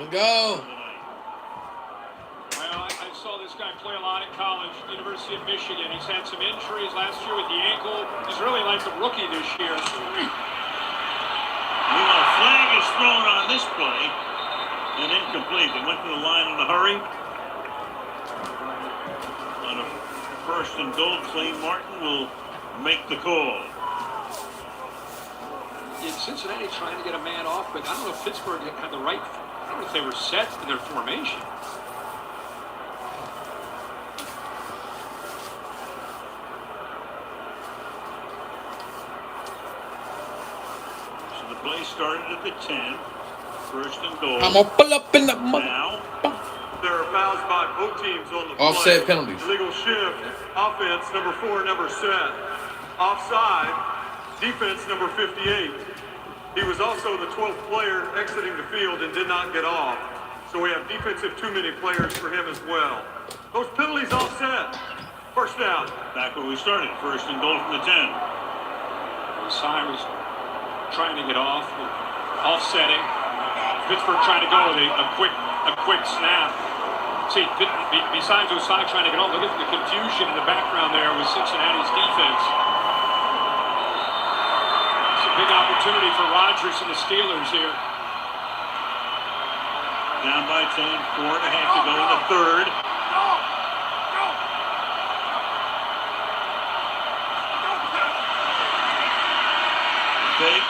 Let's go. Well, I saw this guy play a lot at college, University of Michigan. He's had some injuries last year with the ankle. He's really like a rookie this year. Meanwhile, flag is thrown on this play and incomplete. They went to the line in a hurry. On a first and goal, Clay Martin will make the call. In Cincinnati trying to get a man off, but I don't know if Pittsburgh had the right. I don't know if they were set in their formation. So the play started at the 10. First and goal. I'm gonna pull up in the now. There are fouls by both teams on the offset play. penalties. Illegal shift. Offense, number 4, never set. Offside. Defense, number 58. He was also the 12th player exiting the field and did not get off. So we have defensive too-many players for him as well. Those penalties offset. First down. Back where we started. First and goal from the 10. Sai was trying to get off, offsetting. Pittsburgh trying to go with a quick snap. See, besides Osai trying to get on, look at the confusion in the background there with Cincinnati's defense. It's a big opportunity for Rodgers and the Steelers here. Down by 10, 4.5 to go in the third. Fake,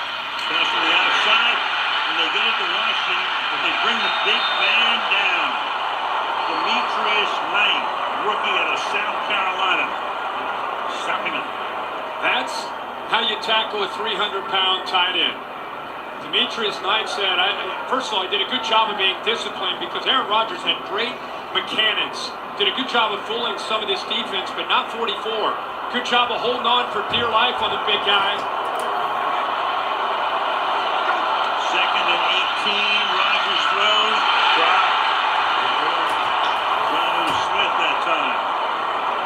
pass to the outside, and they get it to Washington, but they bring the big man down. Demetrius Knight, rookie out of South Carolina, stopping him. That's how you tackle a 300-pound tight end. Demetrius Knight said, first of all, I did a good job of being disciplined because Aaron Rodgers had great mechanics. Did a good job of fooling some of this defense, but not 44. Good job of holding on for dear life on the big guy. Second and 18, Rodgers throws. John Smith that time.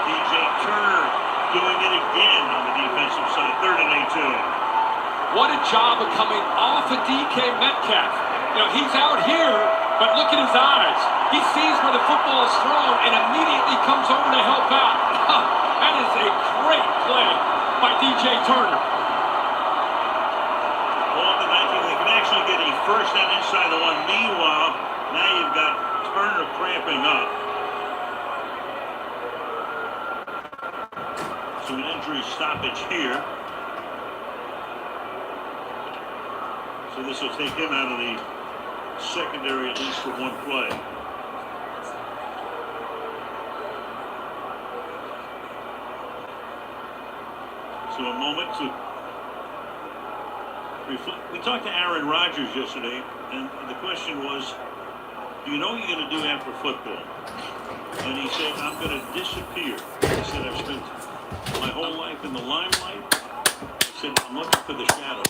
DJ Turner doing it again on the defensive side. Third and 18. What a job of coming off of DK Metcalf. You know, he's out here, but look at his eyes. He sees where the football is thrown and immediately comes over to help out. That is a great play by DJ Turner. Ball to 19. They can actually get a first down inside the one. Meanwhile, now you've got Turner cramping up. So an injury stoppage here. So this will take him out of the secondary at least for one play. So a moment to reflect. We talked to Aaron Rodgers yesterday, and the question was, do you know what you're going to do after football? And he said, I'm going to disappear. He said, I've spent my whole life in the limelight. He said, I'm looking for the shadows.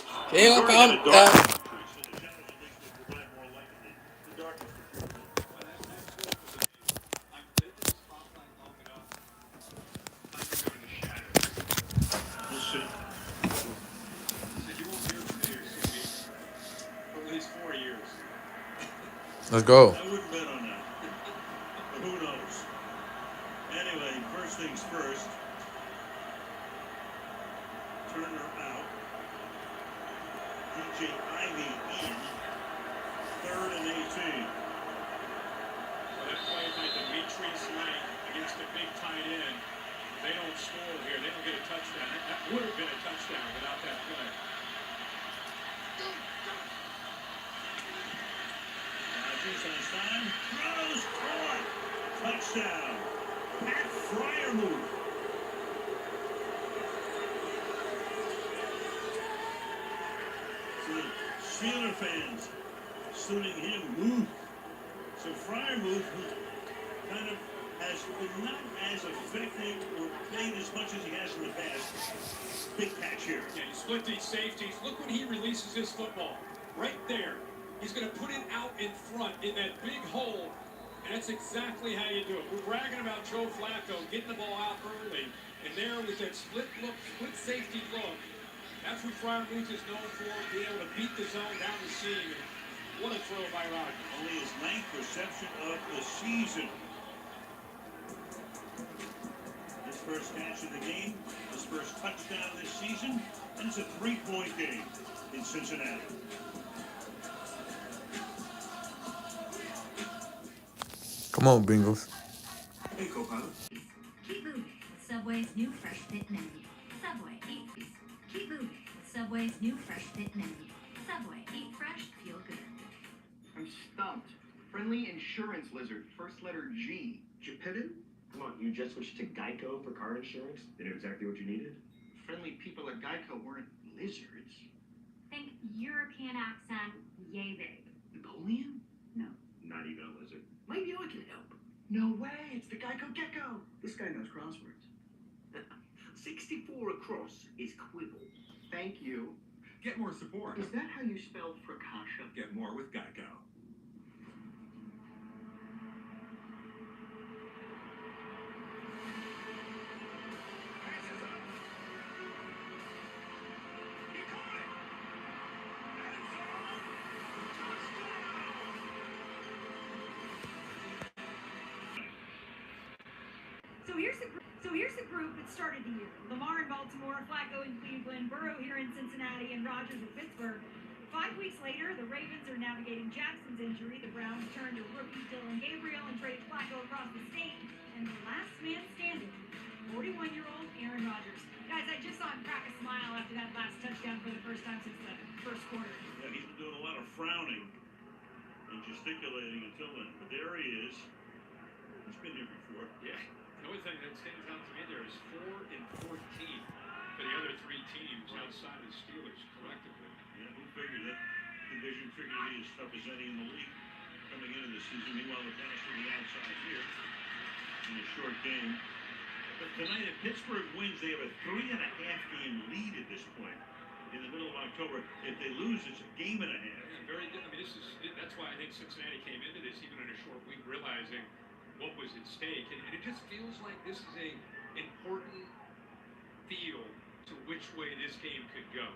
Let's go. I wouldn't bet on that. But who knows? Anyway, first things first. Turner out. DJ Ivy in. Third and 18. Well, that play by Demetrius Knight against a big tight end. They don't score here. They don't get a touchdown. That would have been a touchdown without that play. Time, throws, caught, touchdown, Pat Freiermuth. So the Steeler fans suiting him, woo. So Freiermuth, who kind of has been not as effective or played as much as he has in the past. Big catch here. Yeah, he split these safeties. Look when he releases his football. Right there. He's going to put it out in front in that big hole, and that's exactly how you do it. We're bragging about Joe Flacco getting the ball out early, and there with that split safety look, that's what Freiermuth is known for, being able to beat the zone down the seam. What a throw by Rodgers. Only his 9th reception of the season. His first catch of the game, his first touchdown this season, and it's a 3-point game in Cincinnati. Come on, Bengals. Hey, co-pilot. Keep moving with Subway's new Fresh Fit menu. Subway, eat. Keep moving with Subway's new Fresh Fit menu. Subway, eat fresh, feel good. I'm stumped. Friendly insurance lizard, first letter G. Geppetto? Come on, you just switched to Geico for car insurance? They knew exactly what you needed? Friendly people at Geico weren't lizards. Think European accent, yay big. Napoleon? No. Not even a lizard. Maybe I can help. No way, it's the Geico Gecko. This guy knows crosswords. 64 across is quibble. Thank you. Get more support. Is that how you spelled fracascia? Get more with Geico. So here's the group that started the year. Lamar in Baltimore, Flacco in Cleveland, Burrow here in Cincinnati, and Rodgers in Pittsburgh. 5 weeks later, the Ravens are navigating Jackson's injury. The Browns turned to rookie Dylan Gabriel and traded Flacco across the state. And the last man standing, 41-year-old Aaron Rodgers. Guys, I just saw him crack a smile after that last touchdown for the first time since the first quarter. Yeah, he's been doing a lot of frowning and gesticulating until then. But there he is. He's been here before. Yeah. The only thing that stands out to me there is 4 and 14 for the other 3 teams outside of the Steelers collectively. Yeah, who figured that division figured to be as tough as any in the league coming into the season. Meanwhile, the pass from the outside here in a short game. But tonight, if Pittsburgh wins, they have a 3.5-game lead at this point in the middle of October. If they lose, it's a game and a half. Yeah, very good. I mean, that's why I think Cincinnati came into this even in a short week, realizing what was at stake, and it just feels like this is a important feel to which way this game could go.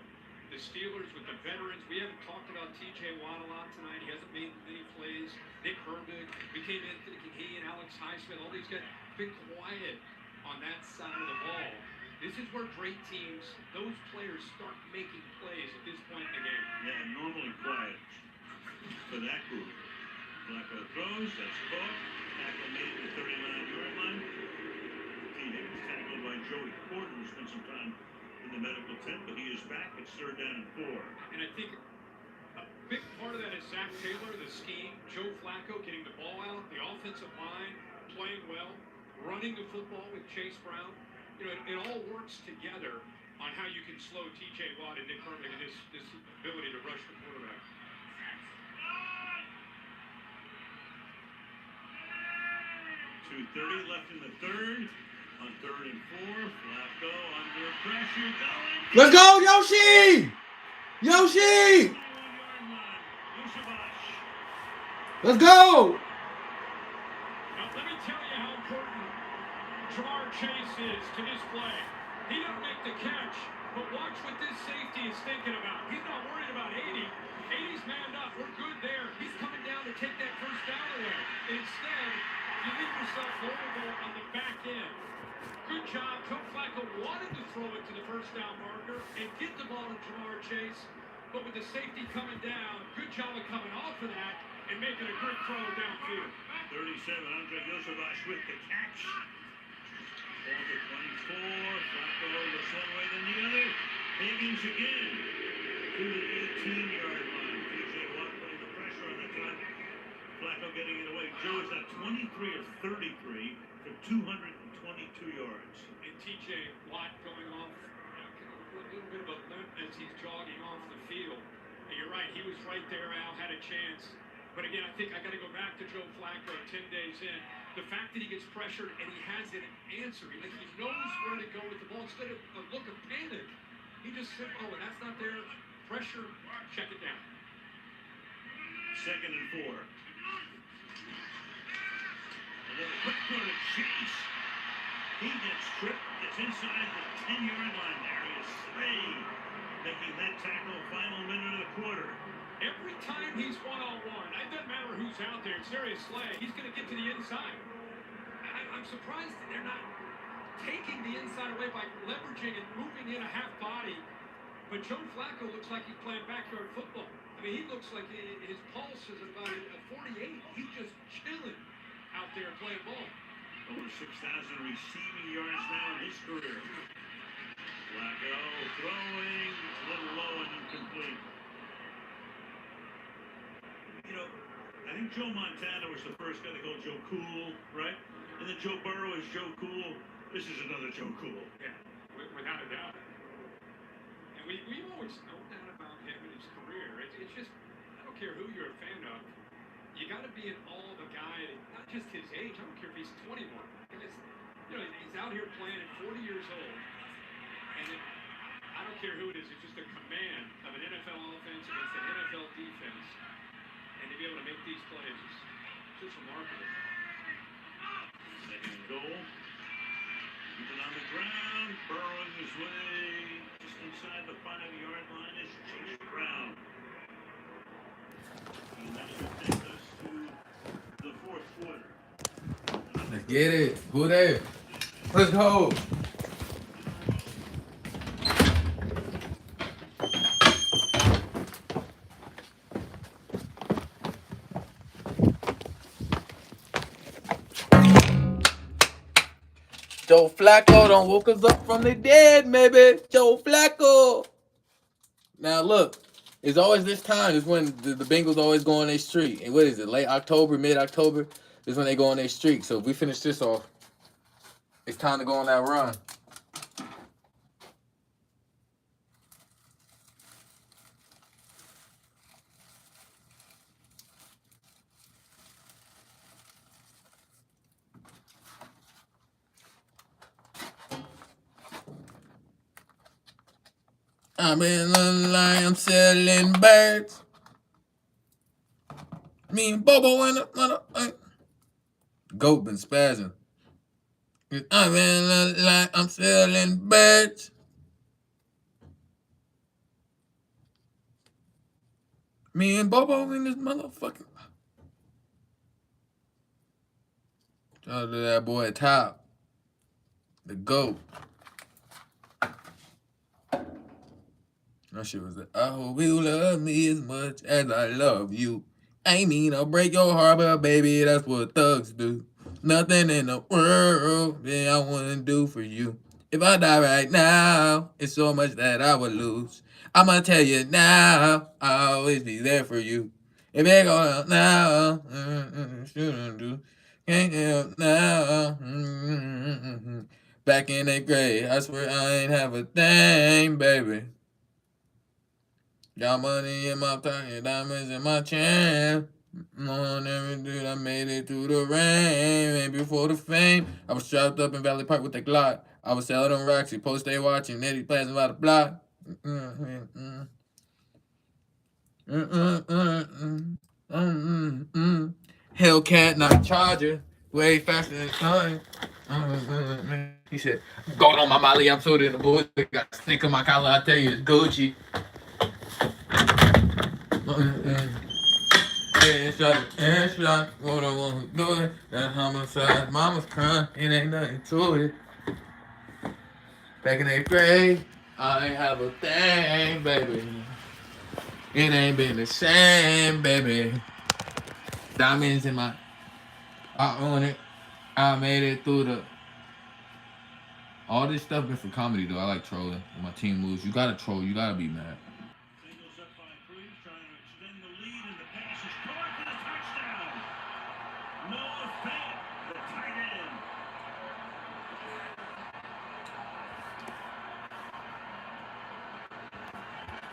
The Steelers with the veterans, we haven't talked about TJ Watt a lot tonight. He hasn't made many plays. Nick Herbig, we came in thinking he and Alex Highsmith, all these guys been quiet on that side of the ball. This is where great teams, those players start making plays at this point in the game. Yeah, normally quiet for that group. Flacco throws, that's caught. Tackle made at the 39-yard line. He was tackled by Joey Porter, who spent some time in the medical tent, but he is back. It's 3rd down and 4. And I think a big part of that is Zach Taylor, the scheme, Joe Flacco getting the ball out, the offensive line playing well, running the football with Chase Brown. You know, it all works together on how you can slow TJ Watt and Nick Herbig and this ability to rush the quarterback. 2:30 left in the 3rd. On 3rd and 4, Flacco under pressure going. Let's go, Yoshi! Yoshi! 21-yard line. Let's go! Now, let me tell you how important Jamar Chase is to this play. He didn't make the catch, but watch what this safety is thinking about. He's not worried about 80. 80's manned up. We're good there. He's coming down to take that first down away. Instead, you leave yourself vulnerable on the back end. Good job. Joe Flacco wanted to throw it to the first down marker and get the ball to Jamar Chase, but with the safety coming down, good job of coming off of that and making a good throw downfield. 37, Andre Yosevich with the catch. Ball to 24. Flacco looks one way, then the other. Higgins again to the 18-yard line. TJ Watt putting the pressure on the top. Flacco getting it away. Joe is at 23 of 33 for 222 yards. And TJ Watt going off a little bit of a limp as he's jogging off the field. And you're right, he was right there, Al, had a chance. But again, I think I got to go back to Joe Flacco 10 days in. The fact that he gets pressured and he has an answer, he knows where to go with the ball instead of a look of panic. He just said, oh, and that's not there. Pressure, check it down. 2nd and 4. Another quick throw to Chase. He gets tripped. It's inside the 10-yard line. Darius Slay making that tackle final minute of the quarter. Every time he's 1-on-1, gets out there. It's Darius Slay. He's going to get to the inside. I'm surprised they're not taking the inside away by leveraging and moving in a half body. But Joe Flacco looks like he's playing backyard football. I mean, he looks like his pulse is about a 48. He's just chilling out there playing ball. Over 6,000 receiving yards now in his career. Flacco throwing, a little low and incomplete. You know, I think Joe Montana was the first guy they called Joe Cool, right? And then Joe Burrow is Joe Cool. This is another Joe Cool. Yeah, without a doubt. And we've always known that about him in his career. It's just, I don't care who you're a fan of, you got to be in awe of a guy, not just his age. I don't care if he's 21. And it's, you know, he's out here playing at 40 years old. And I don't care who it is, it's just a command of an NFL offense against an NFL defense. And to be able to make these plays is just remarkable. Second and goal. Keep it on the ground. Burrowing his way just inside the 5-yard line is Chase Brown. And that should take us to the fourth quarter. Let's get it. Who there? Let's go. Joe Flacco don't woke us up from the dead, maybe. Joe Flacco. Now look, it's always this time is when the Bengals always go on their streak. And what is it? Late October, mid-October is when they go on their streak. So if we finish this off, it's time to go on that run. I'm in the line, I'm selling birds. Me and Bobo in the mother. Goat been spazzing. I'm in the line, I'm selling birds. Me and Bobo in this motherfucker. Shout out to that boy Top. The GOAT. That shit was like, I hope you love me as much as I love you. I mean, I'll break your heart, but baby, that's what thugs do. Nothing in the world that I wouldn't do for you. If I die right now, it's so much that I would lose. I'ma tell you now, I'll always be there for you. If it go out now, shouldn't do. Can't help now. Back in the grave, I swear I ain't have a thing, baby. Got money in my pocket, diamonds in my chain. On every dude, I made it through the rain. Maybe before the fame, I was strapped up in Valley Park with the Glock. I was selling them rocks, post day watching, Eddie passing by the block. Hellcat, not Charger, way faster than time. He said, "Going on my Molly, I'm so in the bush. Got stick on my collar, I tell you, it's Gucci." Headshot, what I want to do it. That homicide, mama's crying, it ain't nothing to it. Back in the grave, I ain't have a thing, baby. It ain't been the same, baby. Diamonds in my, I own it. I made it through the. All this stuff been for comedy though. I like trolling. When my team moves, you gotta troll. You gotta be mad. Bengals up by 3, trying to extend the lead, and the pass is caught for the touchdown. Noah Fant, the tight end.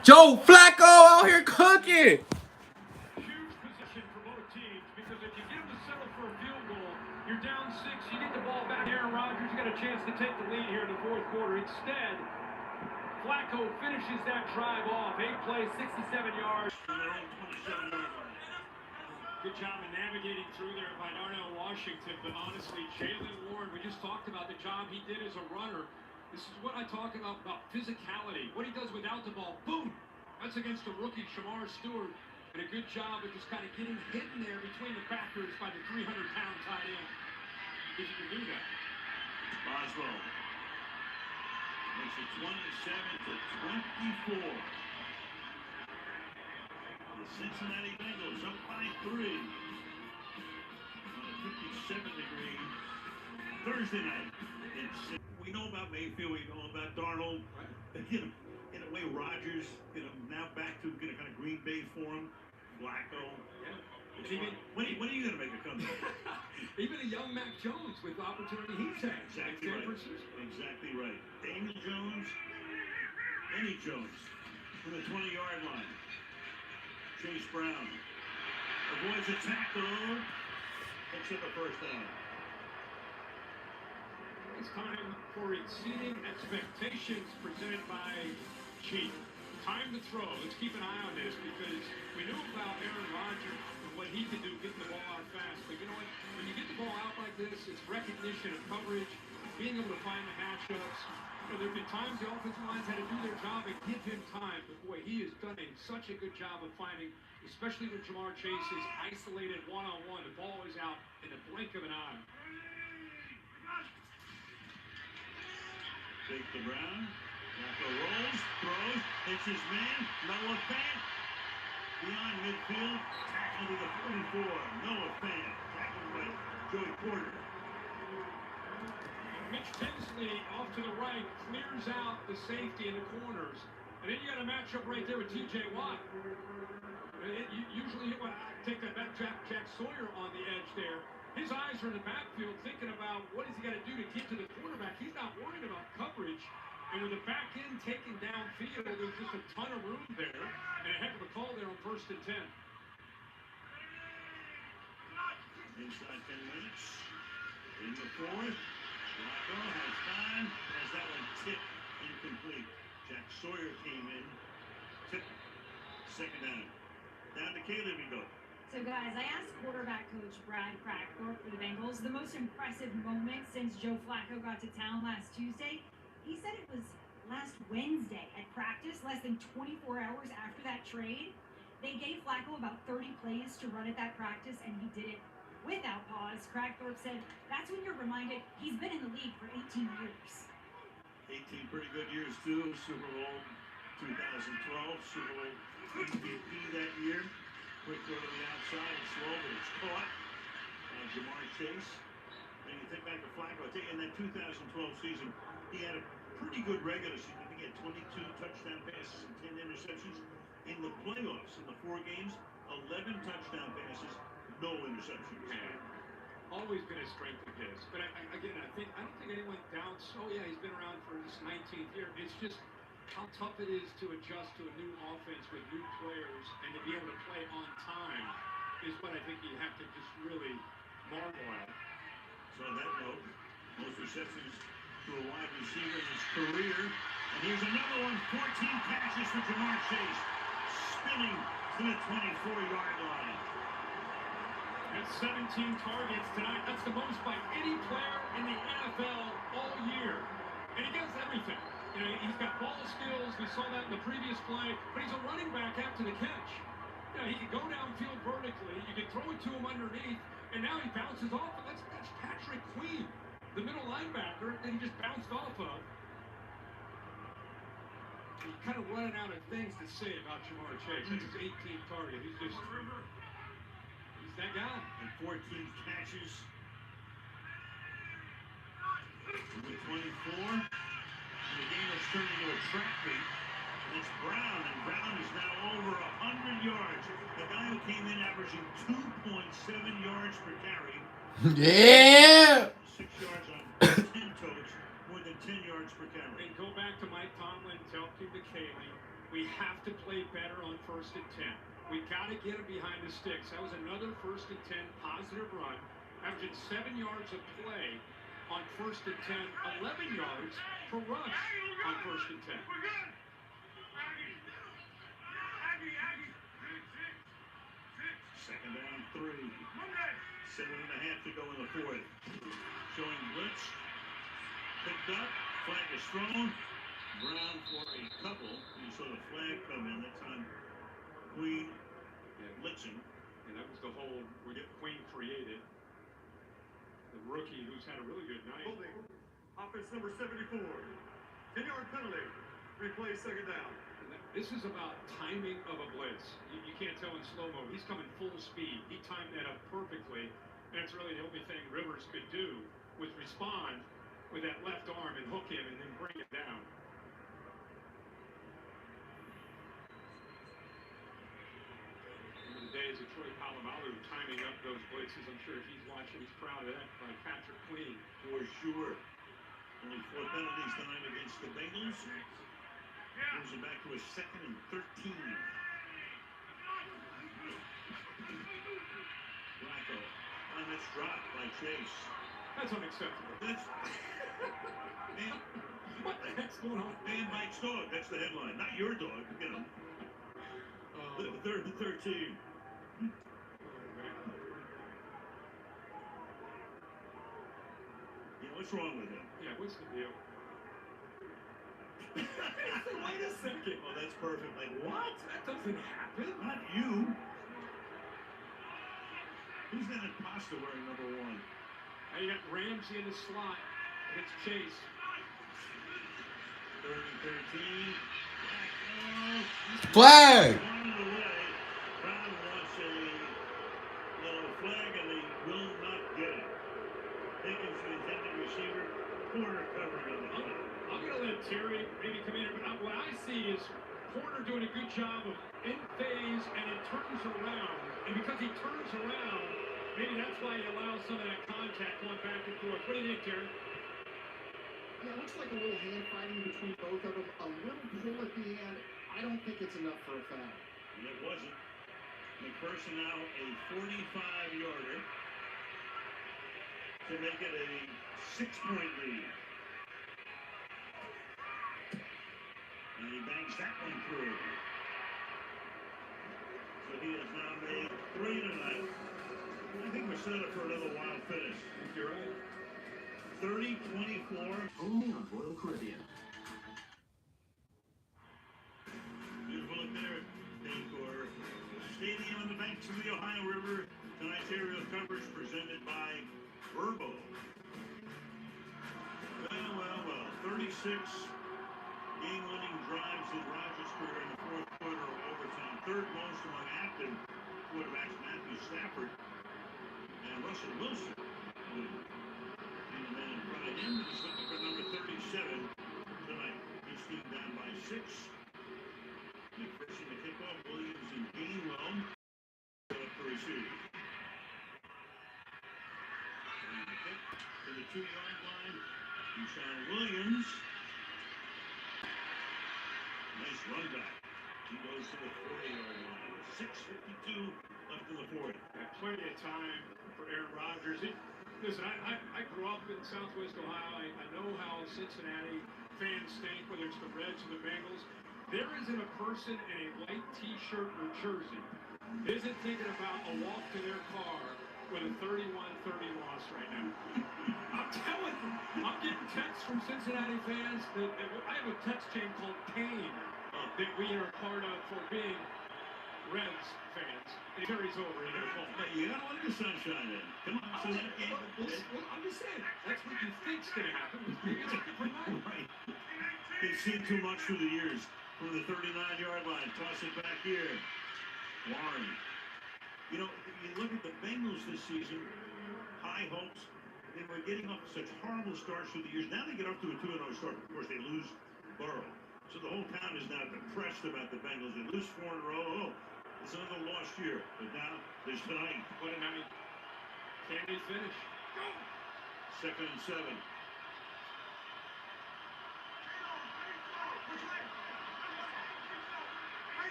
Joe Flacco out here cooking. Huge position for both teams because if you get them to settle for a field goal, you're down 6, you get the ball back. Aaron Rodgers, you got a chance to take the lead here in the fourth quarter. Instead, Flacco finishes that drive off. 8 plays, 67 yards. Good job in navigating through there by Darnell Washington. But honestly, Jalen Warren, we just talked about the job he did as a runner. This is what I talk about physicality. What he does without the ball. Boom! That's against the rookie, Shamar Stewart. And a good job of just kind of getting hidden there between the backers by the 300-pound tight end. If you can do that. Boswell makes it 27-24. The Cincinnati Bengals up by 3 on a 57-degree Thursday night. We know about Mayfield, we know about Darnold. In a way, Rodgers, now back to kind of Green Bay form. Flacco. Yeah. When are you going to make a comeback? Even a young Mac Jones with the opportunity he's had. Exactly right. Exactly right. Daniel Jones, Eddie Jones from the 20-yard line. Chase Brown avoids a tackle, picks up a first down. It's time for exceeding expectations presented by Chief. Time to throw. Let's keep an eye on this because we knew about Aaron Rodgers and what he can do getting the ball out fast. But you know what? When you get the ball out like this, it's recognition of coverage, being able to find the matchups. There have been times the offensive lines had to do their job and give him time. But boy, he has done such a good job of finding, especially when Jamar Chase is isolated one-on-one. The ball is out in the blink of an eye. Take the Brown. Flacco rolls, throws, hits his man. Noah Fant beyond midfield. Tackle to the 44. Noah Fant tackled by Joey Porter. Mitch Tinsley off to the right clears out the safety in the corners. And then you got a matchup right there with T.J. Watt. Usually you want to take that back, Jack Sawyer on the edge there. His eyes are in the backfield thinking about what has he got to do to get to the quarterback. He's not worried about coverage. And with the back end taken downfield, there's just a ton of room there. And a heck of a call there on 1st and 10. Inside 10 minutes. In the fourth. Flacco has time. Has that one tipped incomplete. Jack Sawyer came in. Tipped. Second down. Down to Caleb we go. So guys, I asked quarterback coach Brad Crackthorpe for the Bengals the most impressive moment since Joe Flacco got to town last Tuesday. He said it was last Wednesday at practice, less than 24 hours after that trade. They gave Flacco about 30 plays to run at that practice, and he did it without pause. Crackthorpe said that's when you're reminded he's been in the league for 18 years. 18 pretty good years, too. Super Bowl 2012, Super Bowl MVP that year. Quick throw to the outside, slow, but it's caught. Jamar Chase. And you think back to Flacco, in that 2012 season, he had a pretty good regular season. I think he had 22 touchdown passes and 10 interceptions. In the playoffs, in the 4 games, 11 touchdown passes, no interceptions. Always been a strength of his. But I don't think anyone doubts, oh yeah, he's been around for his 19th year. It's just how tough it is to adjust to a new offense with new players and to be able to play on time is what I think you have to just really marvel at. So on that note, most receptions to a wide receiver in his career. And here's another one, 14 catches for Jamar Chase, spinning to the 24-yard line. That's 17 targets tonight. That's the most by any player in the NFL all year. And he does everything. He's got ball skills. We saw that in the previous play. But he's a running back after the catch. He can go downfield vertically. You can throw it to him underneath. And now he bounces off. That's Patrick Queen, the middle linebacker that he just bounced off of. He's kind of running out of things to say about Jamar Chase. That's his 18th target. He's that guy. And 14 catches with 24. The game has turned into a track meet. And it's Brown, and Brown is now over 100 yards. The guy who came in averaging 2.7 yards per carry. Yeah! 6 yards on 10 toes, more than 10 yards per carry. And go back to Mike Tomlin telling McKaylee, we have to play better on 1st and 10. We got to get him behind the sticks. That was another 1st and 10 positive run, averaging 7 yards of play on 1st and 10, 11 yards per rush on 1st and 10. Second down, 3. 7.5 to go in the fourth. Showing blitz. Picked up. Flag is thrown. Brown for a couple. You saw the flag come in. That's on Queen. blitzing. And that was the hold Queen created. The rookie who's had a really good night. Holding. Offense number 74. 10-yard penalty. Replay second down. This is about timing of a blitz. You can't tell in slow-mo. He's coming full speed. He timed that up perfectly. And it's really the only thing Rivers could do was respond with that left arm and hook him and then bring him down. The days of Troy Polamalu timing up those blitzes. I'm sure if he's watching, he's proud of that by Patrick Queen. For sure. Only 4 penalties tonight against the Bengals. Brings it back to a 2nd and 13. Flacco. On this drop by Chase. That's unacceptable. That's man. What the heck's going on? Man bites dog. That's the headline. Not your dog. You know. The 3rd and 13. Yeah, what's wrong with him? Yeah, what's the deal? Wait a second. Oh, that's perfect. Like, what? That doesn't happen. Not you. Who's that imposter wearing number 1? Now you got Ramsey in the slot. It's Chase. 3rd and 13. Flag! Wanted away. Brown wants a little flag, and they will not get it. Higgins, the intended receiver, corner covering on the play. I'm going to let Terry maybe come in, but what I see is Porter doing a good job of in phase, and it turns around. And because he turns around, maybe that's why he allows some of that contact going back and forth. What do you think, Terry? Yeah, it looks like a little hand fighting between both of them. A little pull at the end. I don't think it's enough for a foul. And it wasn't. McPherson now a 45-yarder to make it a 6-point lead. And he bangs that one through. So he has now made 3 tonight. I think we're set up for another wild finish. You're right. 30-24. Only on Royal Caribbean. Beautiful look there at Baycore Stadium on the banks of the Ohio River. Tonight's aerial coverage presented by Verbo. Well. 36 game-winning drives in Rodgers' career in the 4th quarter of overtime. 3rd most among active quarterbacks, Matthew Stafford and Russell Wilson. And the man in front of him is looking for number 37 tonight. His team down by 6. McPherson the kickoff, Williams and Gainwell up to receive. And the kick to the 2-yard line. Deshaun Williams. Nice run back. He goes to the 40-yard line. 6:52 left in the 4th. Plenty of time for Aaron Rodgers. Listen, I grew up in Southwest Ohio. I know how Cincinnati fans think, whether it's the Reds or the Bengals. There isn't a person in a white T-shirt or jersey isn't thinking about a walk to their car with a 31-30 loss right now. I'm telling you, I'm getting texts from Cincinnati fans. I have a text chain called Pain that we are part of for being Reds fans. It carries over in their phone. But you gotta let the sunshine in. Come on, so that game. Well, I'm just saying, that's what you think's going to happen. Maybe it's a different night. Right. They've seen too much through the years. From the 39-yard line, toss it back here. Warren. You know, you look at the Bengals this season, high hopes. They were getting off to such horrible starts through the years. Now they get off to a 2-0 start. Of course, they lose Burrow. So the whole town is now depressed about the Bengals. They lose 4 in a row. Oh, it's another lost year. But now, there's tonight. What a night. Can they finish? 2nd and 7.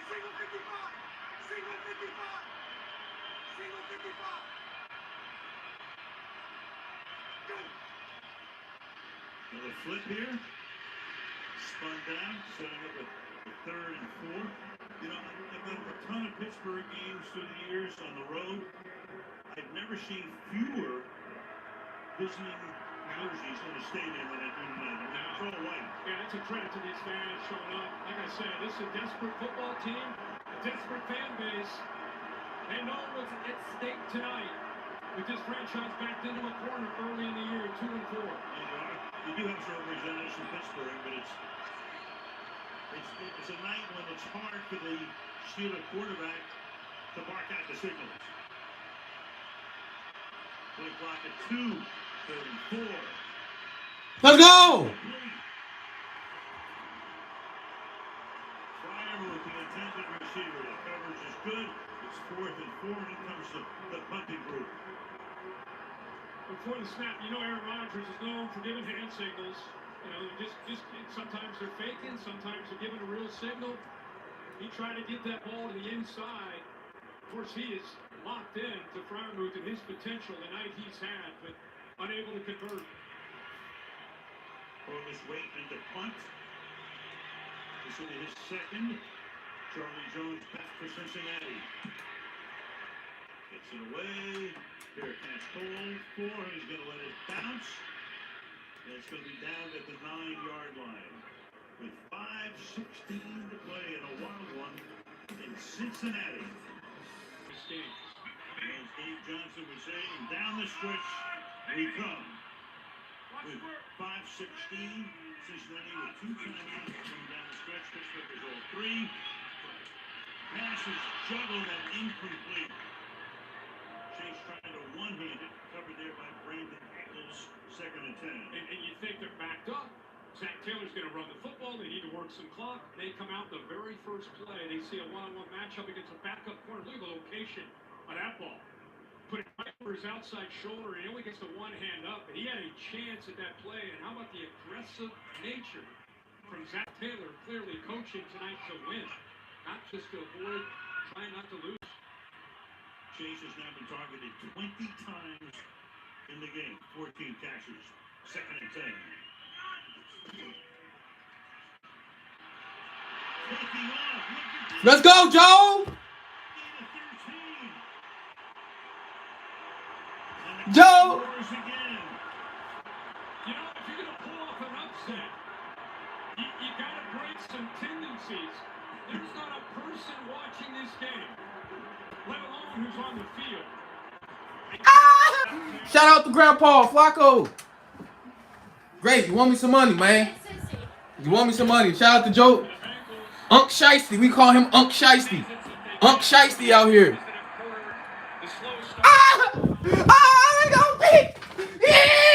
Single 55! Single 55! Single 55! Go! Another flip here. Spun down, setting up a 3rd and 4. You know, I've been to a ton of Pittsburgh games through the years on the road. I've never seen fewer visiting jerseys in the stadium than I do tonight. It's all white. Yeah, it's a credit to these fans showing up. Like I said, this is a desperate football team, a desperate fan base. They know what's at stake tonight with this franchise backed into a corner early in the year, 2-4. You do have some representatives from Pittsburgh, but it's a night when it's hard for the Steelers quarterback to bark out the signals. Play clock at 2:34. Let's go! Fryer with the intended receiver. The coverage is good. It's 4th and 4, and it comes to the punting group. Before the snap, you know Aaron Rodgers is known for giving hand signals. You know, just sometimes they're faking, sometimes they're giving a real signal. He tried to get that ball to the inside. Of course, he is locked in to Freiermuth and his potential the night he's had, but unable to convert. Corliss Waitman to punt. This will be his second. Charlie Jones back for Cincinnati. Gets it away. Bearcats hold 4. He's going to let it bounce. And it's going to be down at the 9-yard line. With 5:16 to play in a wild one in Cincinnati. This game. As Dave Johnson would say, and down the stretch we come. With 5:16, Cincinnati with 2 timeouts coming down the stretch. Pittsburgh is all 3. Passes juggled and incomplete. Chase trying to one-hand it, covered there by Brandon Eccles, 2nd and 10. And you think they're backed up. Zach Taylor's going to run the football. They need to work some clock. They come out the very first play. They see a one-on-one matchup against a backup corner. Look at the location of that ball. Put it right over his outside shoulder, and he only gets the one hand up. But he had a chance at that play. And how about the aggressive nature from Zach Taylor, clearly coaching tonight to win, not just to avoid, trying not to lose. Chase has now been targeted 20 times in the game. 14 catches, 2nd and 10. Taking off. Let's go, Joe! Joe! Again. You know, if you're going to pull off an upset, you got to break some tendencies. There's not a person watching this game, let alone who's on the field. Shout out to Grandpa Flacco. Great, you want me some money, man? You want me some money? Shout out to Joe. Unc Shiesty. We call him Unc Shiesty. Unc Shiesty out here. They got picked. Yeah!